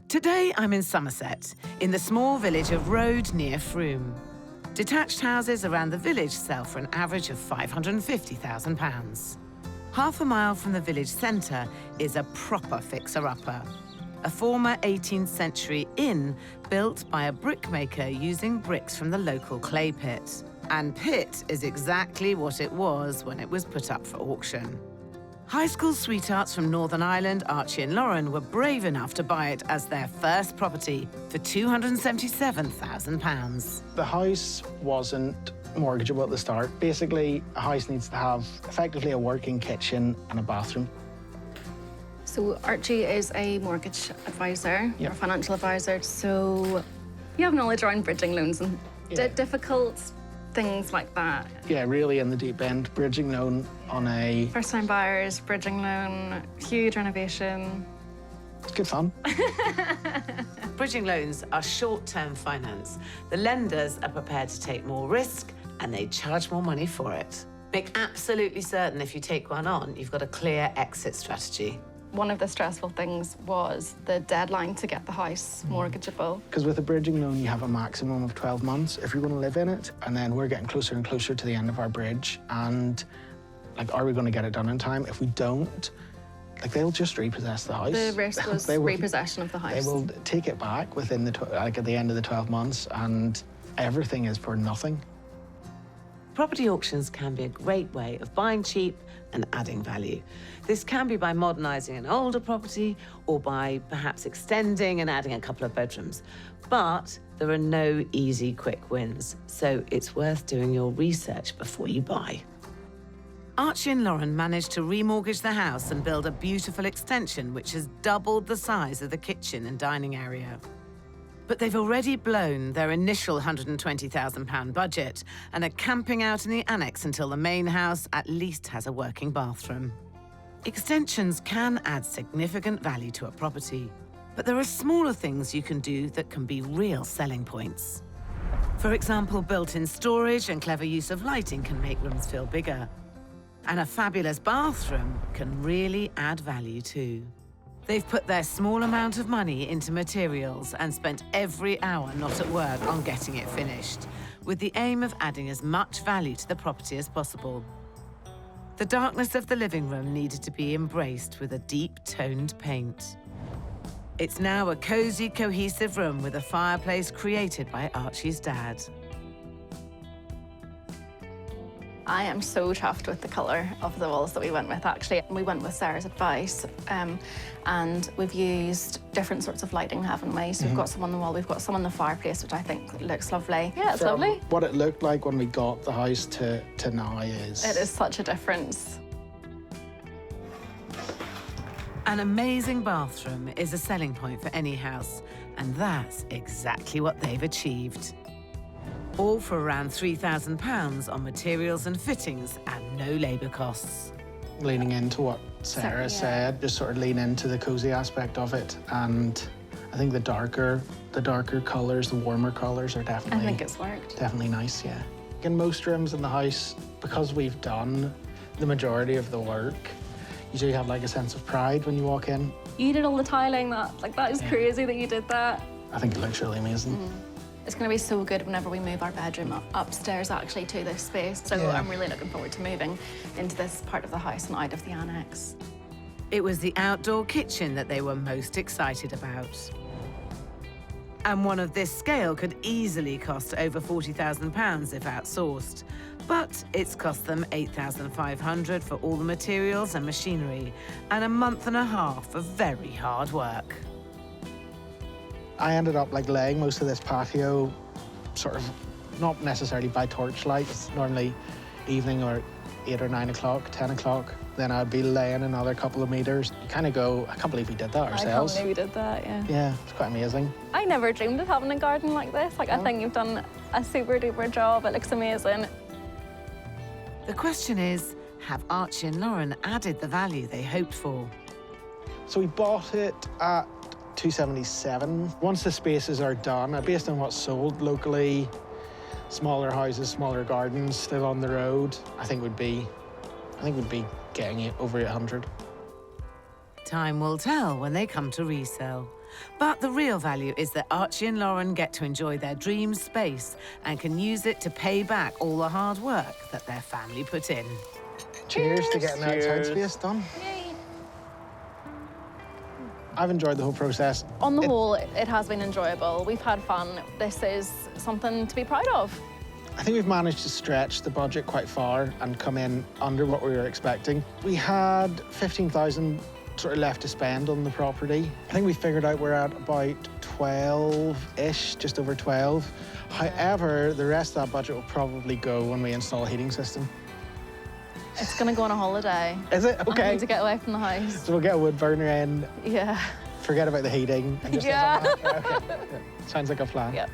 Today I'm in Somerset, in the small village of Road near Frome. Detached houses around the village sell for an average of £550,000. Half a mile from the village centre is a proper fixer-upper, a former 18th century inn built by a brickmaker using bricks from the local clay pit. And pit is exactly what it was when it was put up for auction. High school sweethearts from Northern Ireland, Archie and Lauren, were brave enough to buy it as their first property for £277,000. The house wasn't mortgageable at the start. Basically, a house needs to have effectively a working kitchen and a bathroom. So Archie is a mortgage advisor, Yep. or financial advisor, so you have knowledge around bridging loans and difficult things like that. Yeah, really in the deep end. Bridging loan on a... First-time buyers, bridging loan, huge renovation. It's good fun. Bridging loans are short-term finance. The lenders are prepared to take more risk and they charge more money for it. Make absolutely certain if you take one on, you've got a clear exit strategy. One of the stressful things was the deadline to get the house mortgageable. Because with a bridging loan, you have a maximum of 12 months if you're going to live in it. And then we're getting closer and closer to the end of our bridge. And, like, are we going to get it done in time? If we don't, like, they'll just repossess the house. The risk was repossession of the house. They will take it back within the, at the end of the 12 months, and everything is for nothing. Property auctions can be a great way of buying cheap and adding value. This can be by modernising an older property or by perhaps extending and adding a couple of bedrooms. But there are no easy, quick wins, so it's worth doing your research before you buy. Archie and Lauren managed to remortgage the house and build a beautiful extension which has doubled the size of the kitchen and dining area. But they've already blown their initial £120,000 budget and are camping out in the annex until the main house at least has a working bathroom. Extensions can add significant value to a property, but there are smaller things you can do that can be real selling points. For example, built-in storage and clever use of lighting can make rooms feel bigger. And a fabulous bathroom can really add value too. They've put their small amount of money into materials and spent every hour not at work on getting it finished, with the aim of adding as much value to the property as possible. The darkness of the living room needed to be embraced with a deep toned paint. It's now a cosy, cohesive room with a fireplace created by Archie's dad. I am so chuffed with the colour of the walls that we went with, actually. We went with Sarah's advice, and we've used different sorts of lighting, haven't we? So we've got some on the wall, we've got some on the fireplace, which I think looks lovely. Yeah, it's lovely. What it looked like when we got the house to now is... It is such a difference. An amazing bathroom is a selling point for any house, and that's exactly what they've achieved. All for around £3,000 on materials and fittings and no labour costs. Leaning into what Sarah said, just sort of lean into the cosy aspect of it, and I think the darker colours, the warmer colours are definitely... I think it's worked. Definitely nice, yeah. In most rooms in the house, because we've done the majority of the work, you do have like a sense of pride when you walk in. You did all the tiling, that is crazy that you did that. I think it looks really amazing. It's going to be so good whenever we move our bedroom upstairs, actually, to this space. So I'm really looking forward to moving into this part of the house and out of the annex. It was the outdoor kitchen that they were most excited about. And one of this scale could easily cost over £40,000 if outsourced. But it's cost them £8,500 for all the materials and machinery, and a month and a half of very hard work. I ended up like laying most of this patio sort of not necessarily by torchlight. It's normally evening or 8 or 9 o'clock, 10 o'clock. Then I'd be laying another couple of meters. You kind of go, I can't believe we did that ourselves. I can't believe we did that, yeah. Yeah, it's quite amazing. I never dreamed of having a garden like this. Like, I think you've done a super duper job. It looks amazing. The question is, have Archie and Lauren added the value they hoped for? So we bought it at 277. Once the spaces are done, based on what's sold locally, smaller houses, smaller gardens, still on the road, I think we'd be getting it over 800. Time will tell when they come to resell. But the real value is that Archie and Lauren get to enjoy their dream space and can use it to pay back all the hard work that their family put in. Cheers to getting outside Cheers. space done. Yay. I've enjoyed the whole process. On the whole, it has been enjoyable. We've had fun. This is something to be proud of. I think we've managed to stretch the budget quite far and come in under what we were expecting. We had 15,000 sort of left to spend on the property. I think we figured out we're at about 12-ish, just over 12. However, the rest of that budget will probably go when we install a heating system. It's going to go on a holiday. Is it? I Okay. need to get away from the house. So we'll get a wood burner in, Yeah. forget about the heating. And just Yeah. Okay. Sounds like a plan. Yep.